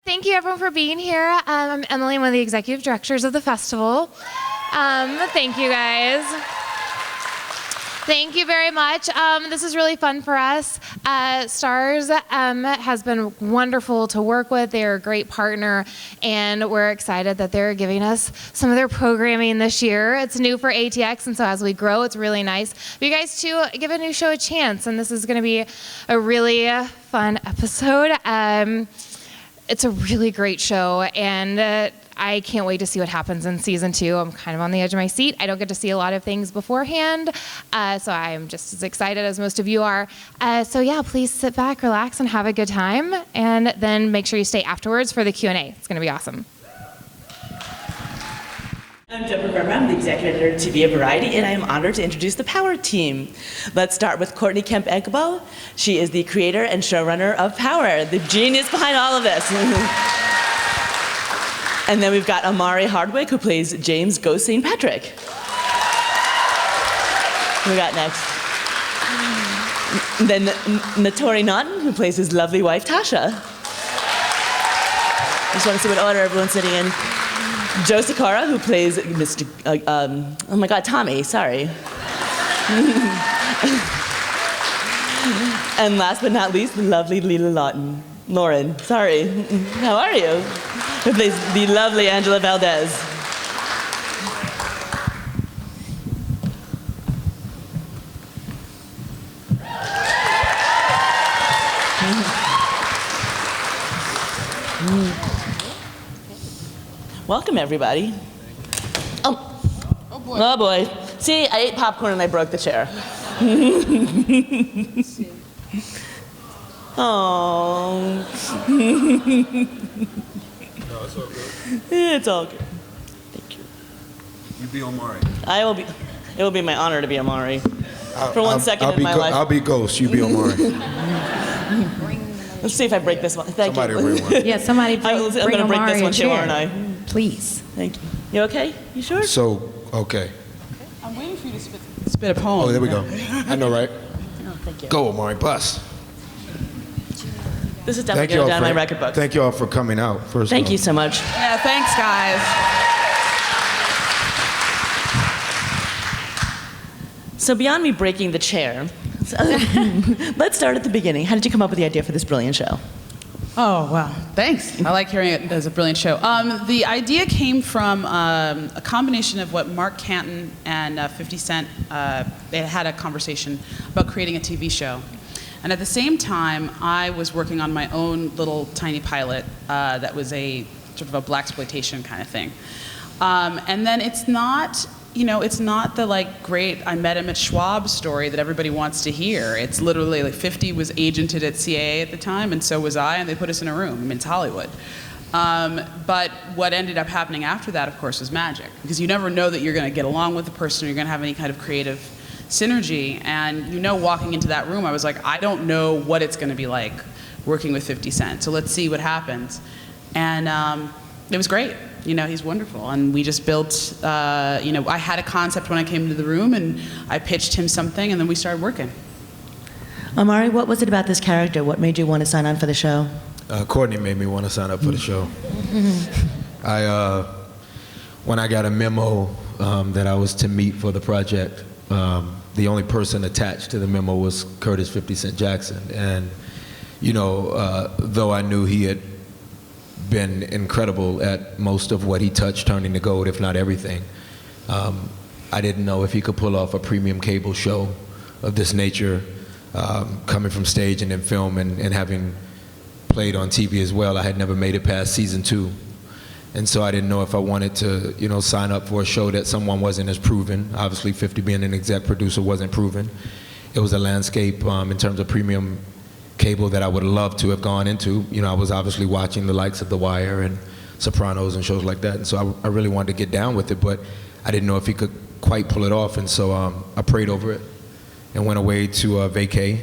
Thank you everyone for being here. I'm Emily, I'm one of the executive directors of the festival. Thank you guys. Thank you very much. This is really fun for us. Starz has been wonderful to work with. They're a great partner, and we're excited that they're giving us some of their programming this year. It's new for ATX, and so as we grow, it's really nice for you guys to give a new show a chance, and this is going to be a really fun episode. It's a really great show, and I can't wait to see what happens in season 2. I'm kind of on the edge of my seat. I don't get to see a lot of things beforehand, so I am just as excited as most of you are. So yeah, please sit back, relax, and have a good time, and then make sure you stay afterwards for the Q&A. It's going to be awesome. I'm Debra, I'm the executive editor of TV Variety, and I am honored to introduce the Power team. Let's start with Courtney Kemp Agboh. She is the creator and showrunner of Power, the genius behind all of this. And then we've got Omari Hardwick, who plays James Ghost St. Patrick. Who we got next? Then Naturi Naughton, who plays his lovely wife, Tasha. Just want to see what order everyone's sitting in. Sikora, who plays Mr. Oh my God, Tommy, sorry. And last but not least, the lovely Lela Loren, sorry. How are you? Who plays the lovely Angela Valdez. Welcome, everybody. Oh boy. Oh boy. See, I ate popcorn and I broke the chair. Oh. No, it's all good. It's all good. Thank you. You be Omari. I will be. It will be my honor to be Omari. For one second in my life. I'll be Ghost. You be Omari. Let's see if I break this one. Thank Somebody you. bring one. Yeah, somebody bring I'm going to break this one too, aren't I? Please. Thank you. You okay? You sure? So, okay. I'm waiting for you to spit a poem. Oh, there we go. I know, right? Oh, thank you. Go, Omari. Bust. This is definitely going down in my record book. Thank you all for coming out. First Thank of all. you so much. Yeah, thanks, guys. So beyond me breaking the chair, let's start at the beginning. How did you come up with the idea for this brilliant show? Oh, wow. Thanks. I like hearing it as a brilliant show. The idea came from a combination of what Mark Canton and 50 Cent, they had a conversation about creating a TV show. And at the same time, I was working on my own little tiny pilot that was a sort of a blaxploitation kind of thing. And then it's not, it's not the like great I met him at Schwab story that everybody wants to hear. It's literally like 50 was agented at CIA at the time, and so was I, and they put us in a room. I mean, it's Hollywood. But what ended up happening after that, of course, was magic, because you never know that you're going to get along with the person, or you're going to have any kind of creative synergy. And walking into that room, I was like, I don't know what it's going to be like working with 50 Cent, so let's see what happens. And it was great. He's wonderful. And we just built, I had a concept when I came into the room, and I pitched him something, and then we started working. Omari, what was it about this character? What made you want to sign on for the show? Courtney made me want to sign up for the show. When I got a memo that I was to meet for the project, the only person attached to the memo was Curtis 50 Cent Jackson. And, though I knew he had been incredible at most of what he touched, turning to gold, if not everything, I didn't know if he could pull off a premium cable show of this nature, coming from stage and then film, and having played on TV as well. I had never made it past season 2. And so I didn't know if I wanted to, sign up for a show that someone wasn't as proven. Obviously, 50 being an exec producer wasn't proven. It was a landscape in terms of premium cable that I would love to have gone into. I was obviously watching the likes of The Wire and Sopranos and shows like that. And so I really wanted to get down with it, but I didn't know if he could quite pull it off. And so I prayed over it and went away to vacay.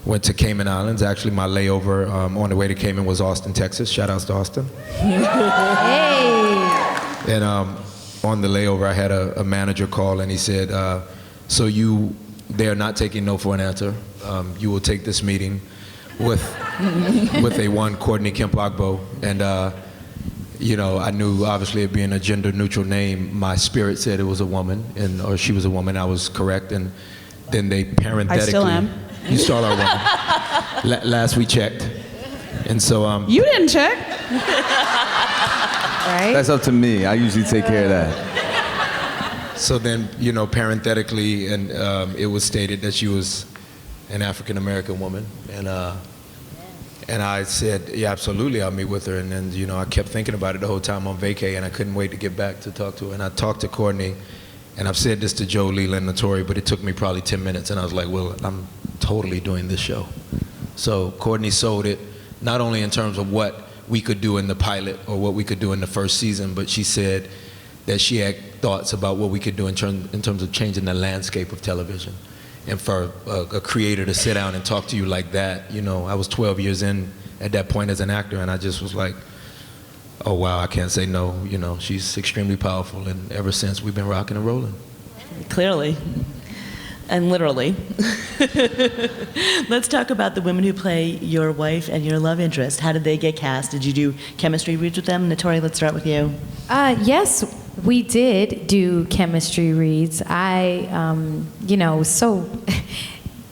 Went to Cayman Islands. Actually, my layover on the way to Cayman was Austin, Texas. Shout outs to Austin. Hey! And on the layover, I had a manager call, and he said, so they're not taking no for an answer. You will take this meeting, with a one, Courtney Kemp Agboh. And, you know, I knew obviously it being a gender neutral name, my spirit said it was a woman, or she was a woman, I was correct. And then they parenthetically. I still am. You still are a woman. Last we checked. And so. You didn't check. Right? That's up to me. I usually take care of that. So then, you know, parenthetically, and it was stated that she was an African American woman, and I said, yeah, absolutely, I'll meet with her. And then, you know, I kept thinking about it the whole time on vacay, and I couldn't wait to get back to talk to her. And I talked to Courtney, and I've said this to Joe, Lela, and Naturi, but it took me probably 10 minutes, and I was like, well, I'm totally doing this show. So Courtney sold it, not only in terms of what we could do in the pilot or what we could do in the first season, but she said that she had thoughts about what we could do in terms of changing the landscape of television. And for a creator to sit down and talk to you like that, you know, I was 12 years in at that point as an actor, and I just was like, oh wow, I can't say no. You know, she's extremely powerful, and ever since we've been rocking and rolling. Clearly. And literally. Let's talk about the women who play your wife and your love interest. How did they get cast? Did you do chemistry reads with them? Naturi, let's start with you. Yes, we did do chemistry reads. You know,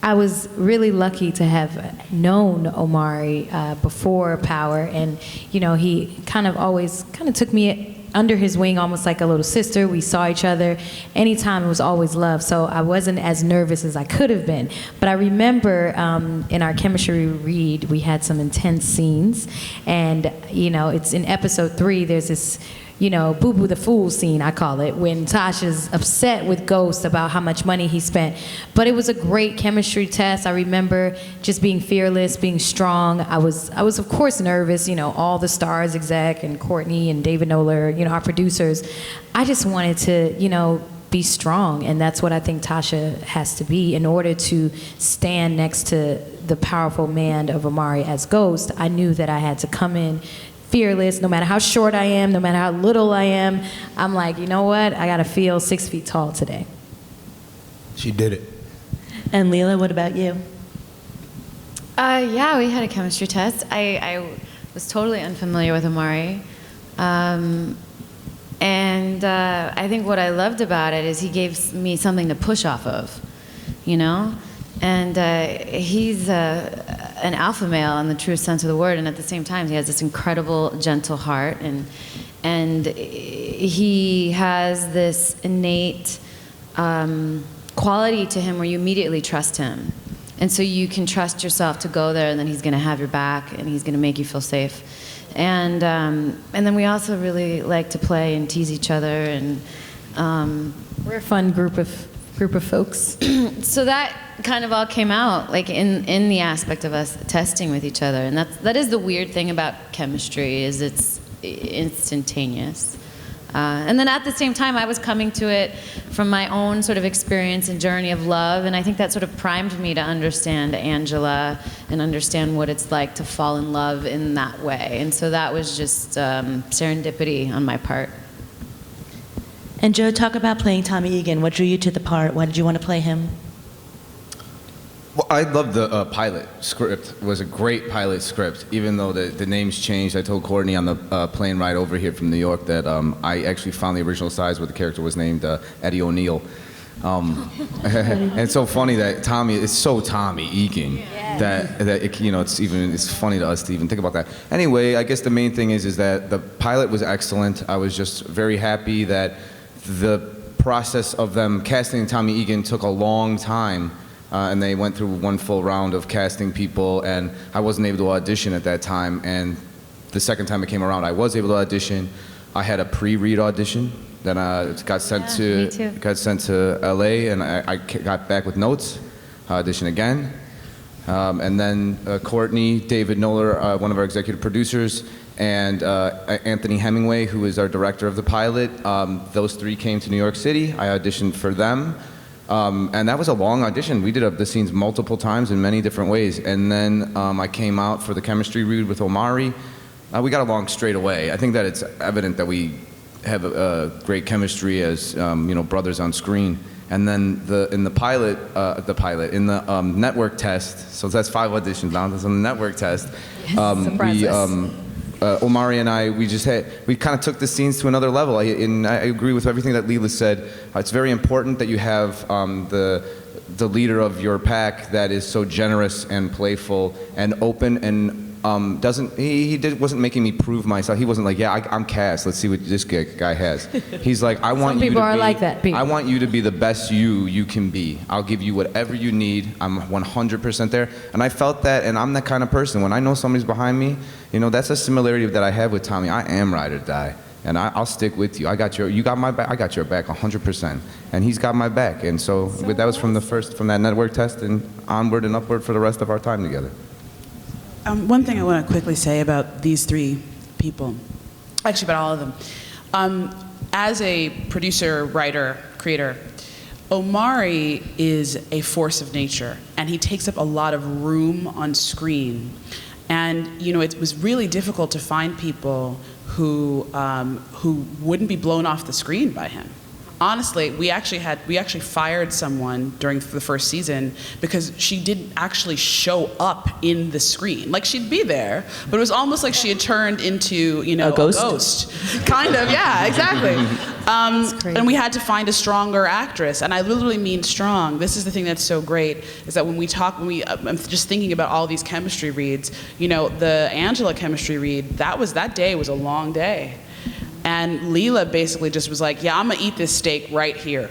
I was really lucky to have known Omari before Power, and you know, he kind of always took me under his wing, almost like a little sister. We saw each other anytime. It was always love. So I wasn't as nervous as I could have been. But I remember in our chemistry read, we had some intense scenes, and you know, it's in episode 3. There's this, you know, Boo Boo the Fool scene, I call it, when Tasha's upset with Ghost about how much money he spent. But it was a great chemistry test. I remember just being fearless, being strong. I was of course nervous, you know, all the Starz exec and Courtney and David Noller, you know, our producers. I just wanted to, you know, be strong, and that's what I think Tasha has to be in order to stand next to the powerful man of Omari as Ghost. I knew that I had to come in fearless, no matter how short I am, no matter how little I am. I'm like, you know what? I gotta feel 6 feet tall today. She did it. And Lela, what about you? Yeah, we had a chemistry test. I was totally unfamiliar with Omari. And I think what I loved about it is he gave me something to push off of, you know? And he's an alpha male in the truest sense of the word, and at the same time, he has this incredible, gentle heart, and he has this innate quality to him where you immediately trust him. And so you can trust yourself to go there, and then he's going to have your back, and he's going to make you feel safe. And then we also really like to play and tease each other, and we're a fun group of folks. So that kind of all came out like in the aspect of us testing with each other, and that is the weird thing about chemistry, is it's instantaneous. And then at the same time, I was coming to it from my own sort of experience and journey of love, and I think that sort of primed me to understand Angela and understand what it's like to fall in love in that way. And so that was just serendipity on my part. And Joe, talk about playing Tommy Egan. What drew you to the part? Why did you want to play him? Well, I loved the pilot script. It was a great pilot script, even though the names changed. I told Courtney on the plane ride over here from New York that I actually found the original size where the character was named Eddie O'Neill. And it's so funny that Tommy is so Tommy Egan that it, you know, it's funny to us to even think about that. Anyway, I guess the main thing is that the pilot was excellent. I was just very happy that the process of them casting Tommy Egan took a long time. And they went through one full round of casting people, and I wasn't able to audition at that time. And the second time it came around, I was able to audition. I had a pre-read audition that got sent to LA, and I got back with notes. Audition again, and then Courtney, David Noller, one of our executive producers, and Anthony Hemingway, who is our director of the pilot. Those three came to New York City. I auditioned for them. And that was a long audition. We did the scenes multiple times in many different ways. And then I came out for the chemistry read with Omari. We got along straight away. I think that it's evident that we have a great chemistry as brothers on screen. And then in the network test, so that's 5 auditions now. That's on the network test. Omari and I, we kind of took the scenes to another level. I agree with everything that Lela said. It's very important that you have the leader of your pack that is so generous and playful and open and wasn't making me prove myself. He wasn't like, yeah, I'm cast. Let's see what this guy has. He's like, I want you to be. Some people are like that. I want you to be the best you can be. I'll give you whatever you need. I'm 100% there. And I felt that, and I'm that kind of person. When I know somebody's behind me, that's a similarity that I have with Tommy. I am ride or die. And I'll stick with you. You got my back. I got your back 100%. And he's got my back. And so that was from that network test and onward and upward for the rest of our time together. One thing I want to quickly say about these 3 people, actually about all of them. As a producer, writer, creator, Omari is a force of nature, and he takes up a lot of room on screen. And it was really difficult to find people who wouldn't be blown off the screen by him. Honestly, we actually fired someone during the first season because she didn't actually show up in the screen. Like, she'd be there, but it was almost like she had turned into, a ghost. Kind of, yeah, exactly. And we had to find a stronger actress, and I literally mean strong. This is the thing that's so great, is that when I'm just thinking about all these chemistry reads, the Angela chemistry read, that day was a long day. And Lela basically just was like, yeah, I'm gonna eat this steak right here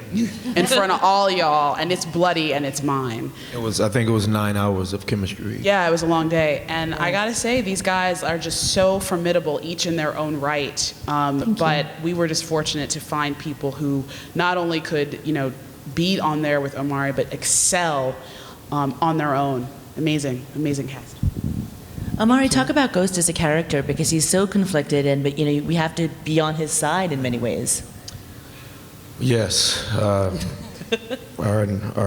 in front of all y'all, and it's bloody and it's mine. I think it was 9 hours of chemistry. Yeah, it was a long day. And I gotta say, these guys are just so formidable, each in their own right. But we were just fortunate to find people who not only could, be on there with Omari, but excel on their own. Amazing, amazing cast. Omari, talk about Ghost as a character, because he's so conflicted, but we have to be on his side in many ways. Yes, our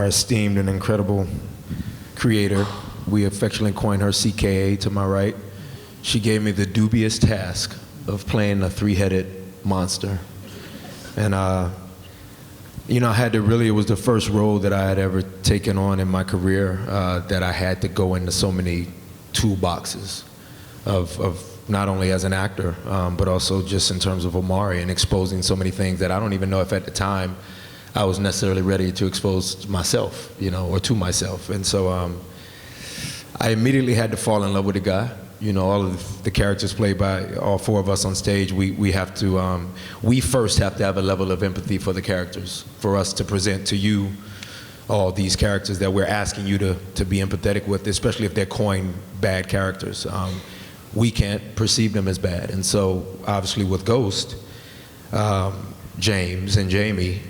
esteemed and incredible creator, we affectionately coined her CKA to my right. She gave me the dubious task of playing a 3-headed monster, and I had to it was the first role that I had ever taken on in my career that I had to go into so many toolboxes of not only as an actor, but also just in terms of Omari and exposing so many things that I don't even know if at the time I was necessarily ready to expose myself, or to myself. And so I immediately had to fall in love with the guy. All of the characters played by all 4 of us on stage, we have to, we first have to have a level of empathy for the characters, for us to present to you all these characters that we're asking you to be empathetic with, especially if they're coined bad characters. We can't perceive them as bad. And so, obviously with Ghost, James and Jamie,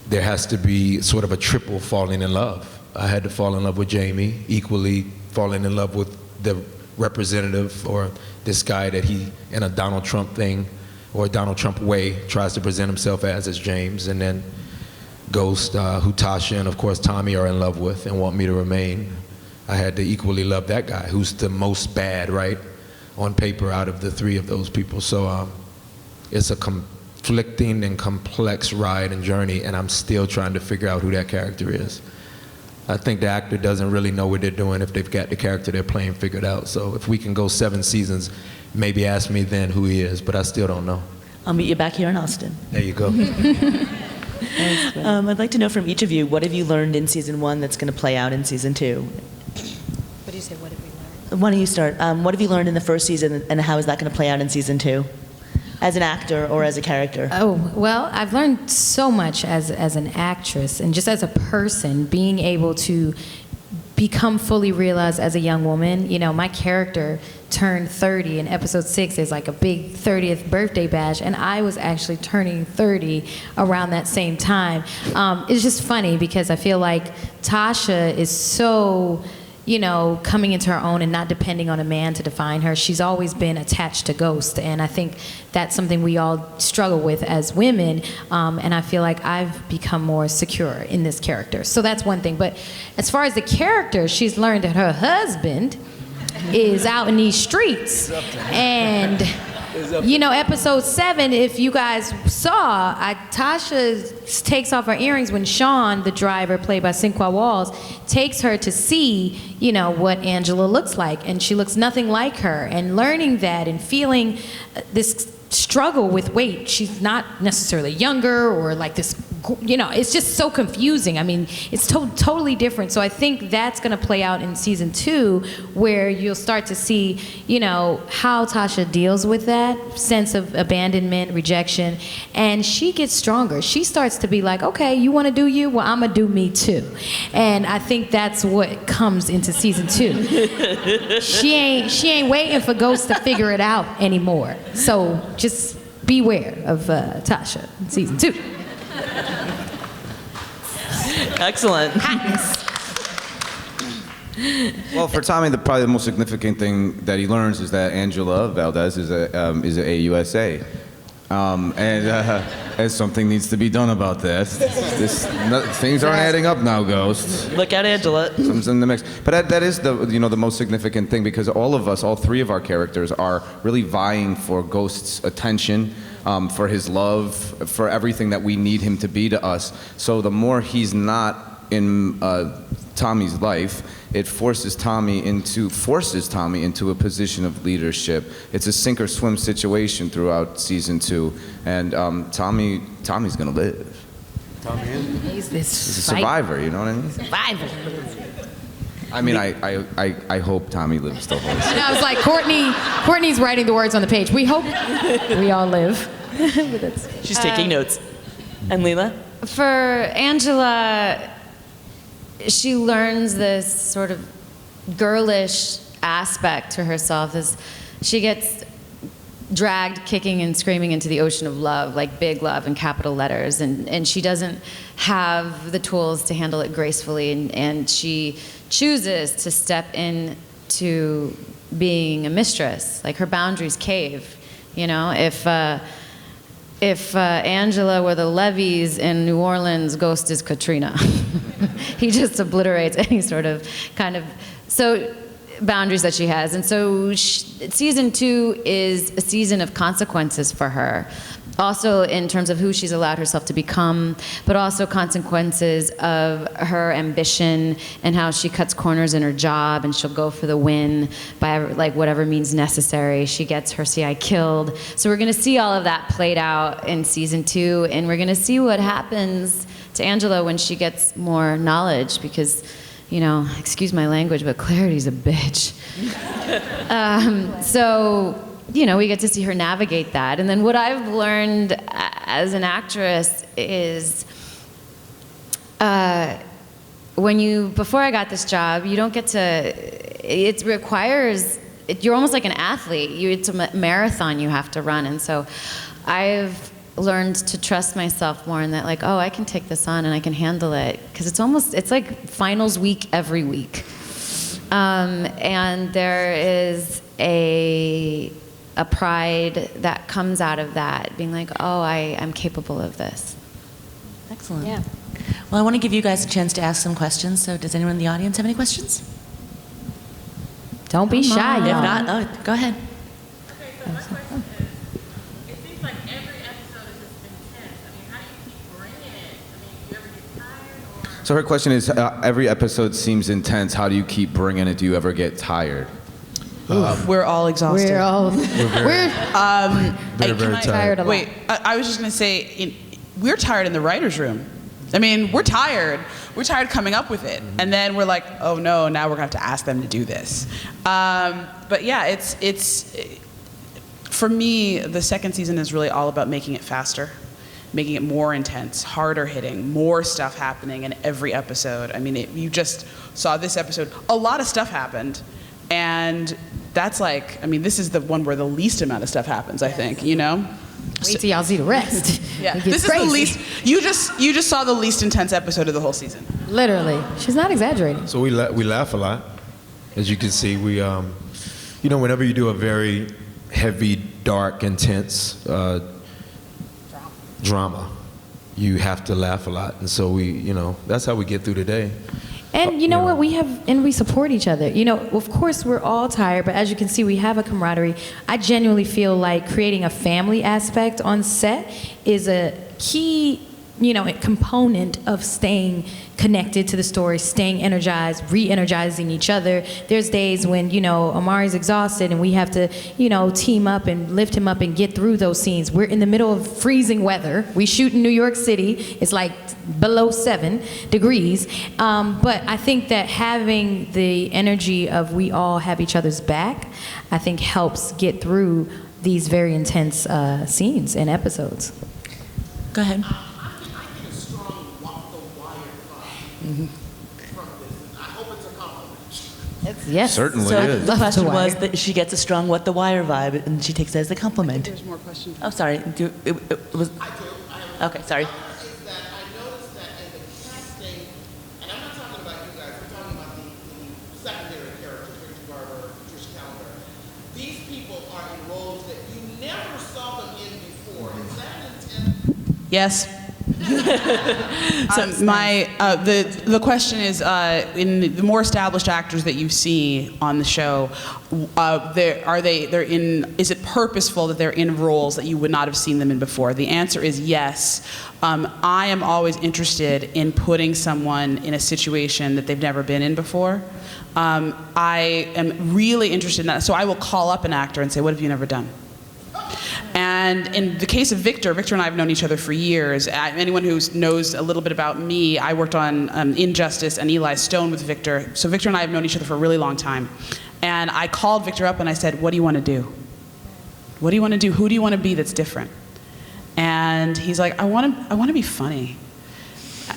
there has to be sort of a triple falling in love. I had to fall in love with Jamie, equally falling in love with the representative, or this guy that he, in a Donald Trump thing, or a Donald Trump way, tries to present himself as James. And then Ghost, who Tasha and of course Tommy are in love with and want me to remain. I had to equally love that guy, who's the most bad, right, on paper out of the 3 of those people. So it's a conflicting and complex ride and journey, and I'm still trying to figure out who that character is. I think the actor doesn't really know what they're doing if they've got the character they're playing figured out. So if we can go 7 seasons, maybe ask me then who he is, but I still don't know. I'll meet you back here in Austin. There you go. I'd like to know from each of you, what have you learned in season 1 that's going to play out in season 2? What do you say, what have we learned? Why don't you start? What have you learned in the first season, and how is that going to play out in season 2? As an actor or as a character? Oh, well, I've learned so much as an actress, and just as a person, being able to become fully realized as a young woman. My character turned 30 in episode 6 is like a big 30th birthday bash, and I was actually turning 30 around that same time. It's just funny because I feel like Tasha is so coming into her own and not depending on a man to define her. She's always been attached to Ghost, and I think that's something we all struggle with as women, and I feel like I've become more secure in this character. So that's one thing. But as far as the character, she's learned that her husband is out in these streets, and you know, episode 7, if you guys saw, Tasha takes off her earrings when Sean, the driver, played by Sinqua Walls, takes her to see, you know, what Angela looks like, and she looks nothing like her. And learning that and feeling this struggle with weight, she's not necessarily younger or like this, you know, it's just so confusing. I mean, it's totally different. So I think that's going to play out in season 2, where you'll start to see, you know, how Tasha deals with that sense of abandonment, rejection, and she gets stronger. She starts to be like, okay, you want to do you? Well, I'm going to do me too. And I think that's what comes into season 2. She ain't waiting for Ghost to figure it out anymore. So just beware of Tasha in season 2. Excellent. Well, for Tommy, probably the most significant thing that he learns is that Angela Valdez is a AUSA. And something needs to be done about that. Things aren't adding up now, Ghost. Look at Angela. Something's in the mix. But that is the most significant thing, because all of us, all 3 of our characters, are really vying for Ghost's attention, for his love, for everything that we need him to be to us. So the more he's not in Tommy's life, it forces Tommy into a position of leadership. It's a sink or swim situation throughout season 2, and Tommy's gonna live. Tommy is. He's this He's a survivor, you know what I mean? survivor. I mean, I hope Tommy lives the whole season. And I was like, Courtney's writing the words on the page. We hope we all live. She's taking notes. And Lela? For Angela, she learns this sort of girlish aspect to herself as she gets dragged kicking and screaming into the ocean of love, like big love in capital letters, and she doesn't have the tools to handle it gracefully, and she chooses to step into being a mistress. Like, her boundaries cave, you know? If Angela were the levees in New Orleans, Ghost is Katrina. He just obliterates any sort of boundaries that she has. And so season 2 is a season of consequences for her. Also in terms of who she's allowed herself to become, but also consequences of her ambition and how she cuts corners in her job, and she'll go for the win by like whatever means necessary. She gets her CI killed. So we're gonna see all of that played out in season 2, and we're gonna see what happens to Angela when she gets more knowledge, because, you know, excuse my language, but Clarity's a bitch. So, you know, we get to see her navigate that. And then what I've learned as an actress is before I got this job, you don't get to, it requires, you're almost like an athlete. It's a marathon you have to run. And so I've learned to trust myself more in that, like, oh, I can take this on and I can handle it. Because it's like finals week every week. And there is a pride that comes out of that, being like, oh, I'm capable of this. Excellent. Yeah. Well, I want to give you guys a chance to ask some questions. So does anyone in the audience have any questions? Don't be shy, If y'all. not, go ahead. Okay, so my question is, it seems like every episode is just intense. I mean, how do you keep bringing it? I mean, do you ever get tired, or? So her question is, every episode seems intense. How do you keep bringing it? Do you ever get tired? We're all exhausted. Very, very tired. a lot. Wait, I was just going to say, we're tired in the writer's room. I mean, we're tired. We're tired coming up with it. And then we're like, oh no, now we're going to have to ask them to do this. But yeah, it's for me, the second season is really all about making it faster, making it more intense, harder hitting, more stuff happening in every episode. I mean, you just saw this episode. A lot of stuff happened. And that's like, I mean, this is the one where the least amount of stuff happens, I think, you know? Wait till y'all see the rest. Yeah, It gets this is crazy. the least, you just saw the least intense episode of the whole season. Literally. She's not exaggerating. So we laugh a lot. As you can see, we, you know, whenever you do a very heavy, dark, intense drama, you have to laugh a lot. And so we, you know, that's how we get through the day. And you know what, we support each other. You know, of course we're all tired, but as you can see, we have a camaraderie. I genuinely feel like creating a family aspect on set is a key, you know, component of staying connected to the story, staying energized, re-energizing each other. There's days when, you know, Omari's exhausted and we have to, you know, team up and lift him up and get through those scenes. We're in the middle of freezing weather. We shoot in New York City. It's like below 7 degrees. But I think that having the energy of we all have each other's back, I think helps get through these very intense scenes and episodes. Go ahead. Yes. Certainly So is. the question The Wire. was that she gets a strong "what the wire" vibe, and she takes it as a compliment. There's more questions. Oh, sorry. It was. Okay, sorry. Is that I noticed that in the casting, and I'm not talking about you guys, we're talking about the secondary characters, Victor Garber, Patricia Calendar. These people are in roles that you never saw them in before. Is that intent? Yes. The question is, in the more established actors that you see on the show, is it purposeful that they're in roles that you would not have seen them in before? The answer is yes. I am always interested in putting someone in a situation that they've never been in before. I am really interested in that. So I will call up an actor and say, what have you never done? And in the case of Victor and I have known each other for years. Anyone who knows a little bit about me, I worked on Injustice and Eli Stone with Victor. So Victor and I have known each other for a really long time. And I called Victor up and I said, what do you want to do? What do you want to do? Who do you want to be that's different? And he's like, I want to be funny.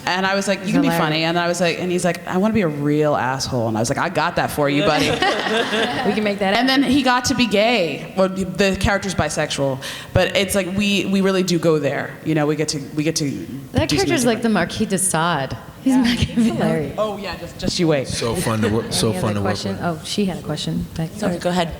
And I was like, you can be funny. And I was like, and he's like, I want to be a real asshole. And I was like, I got that for you, buddy. We can make that happen. And then he got to be gay. Well, the character's bisexual, but it's like we really do go there. You know, we get to. That character's like the Marquis de Sade. He's hilarious. Oh yeah, just you wait. So fun to work. So Any fun other to work question? with. Oh, she had a question. Sorry, go ahead.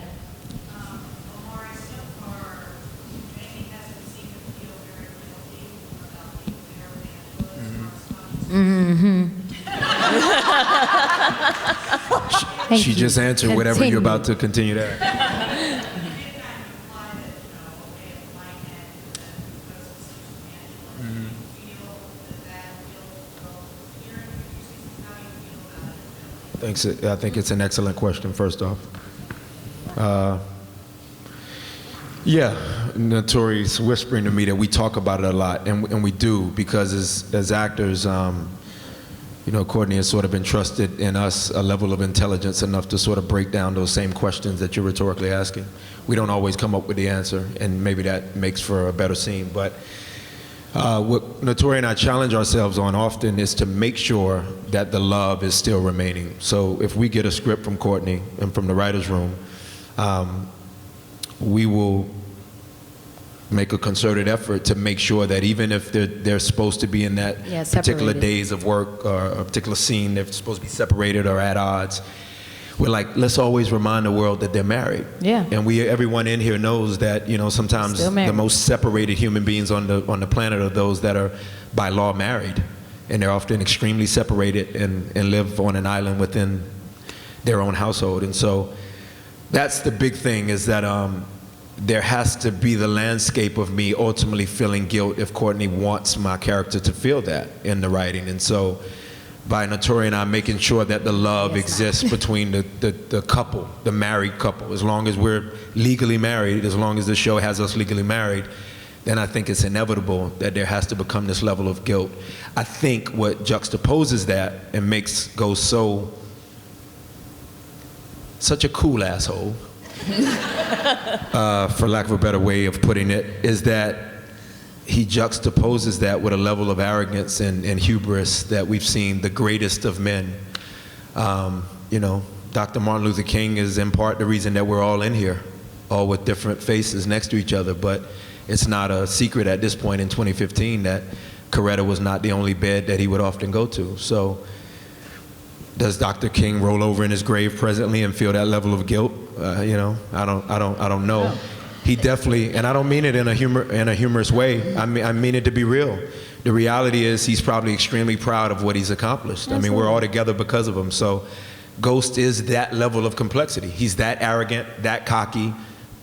She just answered whatever you're about to continue to ask. I think it's an excellent question, first off. Yeah, Naturi's whispering to me that we talk about it a lot, and we do, because as actors, you know, Courtney has sort of entrusted in us a level of intelligence enough to sort of break down those same questions that you're rhetorically asking. We don't always come up with the answer, and maybe that makes for a better scene, but what Naturi and I challenge ourselves on often is to make sure that the love is still remaining. So if we get a script from Courtney and from the writer's room, we will make a concerted effort to make sure that even if they're supposed to be in that particular days of work or a particular scene, they're supposed to be separated or at odds, we're like, let's always remind the world that they're married. Yeah. And everyone in here knows that, you know, sometimes the most separated human beings on the planet are those that are by law married, and they're often extremely separated and live on an island within their own household. And so that's the big thing, is that there has to be the landscape of me ultimately feeling guilt if Courtney wants my character to feel that in the writing. And so by Naturi and I making sure that the love exists between the couple, the married couple, as long as we're legally married, as long as the show has us legally married, then I think it's inevitable that there has to become this level of guilt. I think what juxtaposes that and goes such a cool asshole, for lack of a better way of putting it, is that he juxtaposes that with a level of arrogance and hubris that we've seen the greatest of men. You know, Dr. Martin Luther King is in part the reason that we're all in here, all with different faces next to each other, but it's not a secret at this point in 2015 that Coretta was not the only bed that he would often go to. So does Dr. King roll over in his grave presently and feel that level of guilt? You know, I don't know. He definitely, and I don't mean it in a humorous way. I mean it to be real. the reality is he's probably extremely proud of what he's accomplished. I mean, we're all together because of him. So Ghost is that level of complexity. He's that arrogant, that cocky,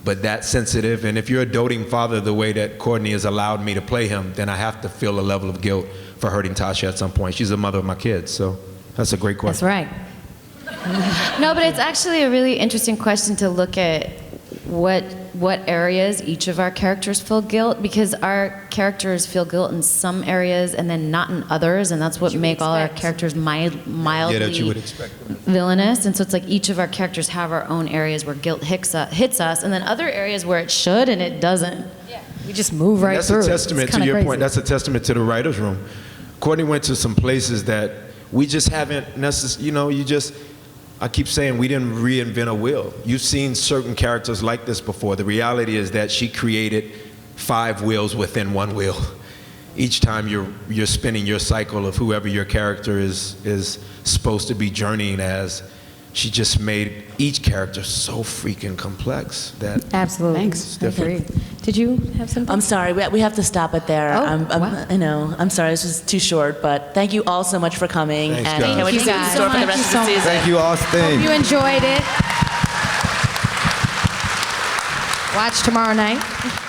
but that sensitive. And if you're a doting father the way that Courtney has allowed me to play him, then I have to feel a level of guilt for hurting Tasha at some point. She's the mother of my kids, so that's a great question. That's right. No, but it's actually a really interesting question to look at what areas each of our characters feel guilt, because our characters feel guilt in some areas and then not in others, and that's what make all our characters mildly that you would expect. villainous. And so it's like each of our characters have our own areas where guilt hits us, and then other areas where it should and it doesn't. We just move right That's through. a testament to your point. That's a testament to the writer's room. Courtney went to some places that we just haven't necessarily, I keep saying we didn't reinvent a wheel. You've seen certain characters like this before. The reality is that she created 5 wheels within one wheel. Each time you're spinning your cycle of whoever your character is supposed to be journeying as, she just made each character so freaking complex that Absolutely. Thanks. I agree. Did you have something? I'm sorry, we have to stop it there. Oh, wow. I know, I'm sorry, this was too short, but thank you all so much for coming. Thanks, and guys. can't wait to see what's in store for the rest of the season. Thank you, Austin. Hope you enjoyed it. Watch tomorrow night.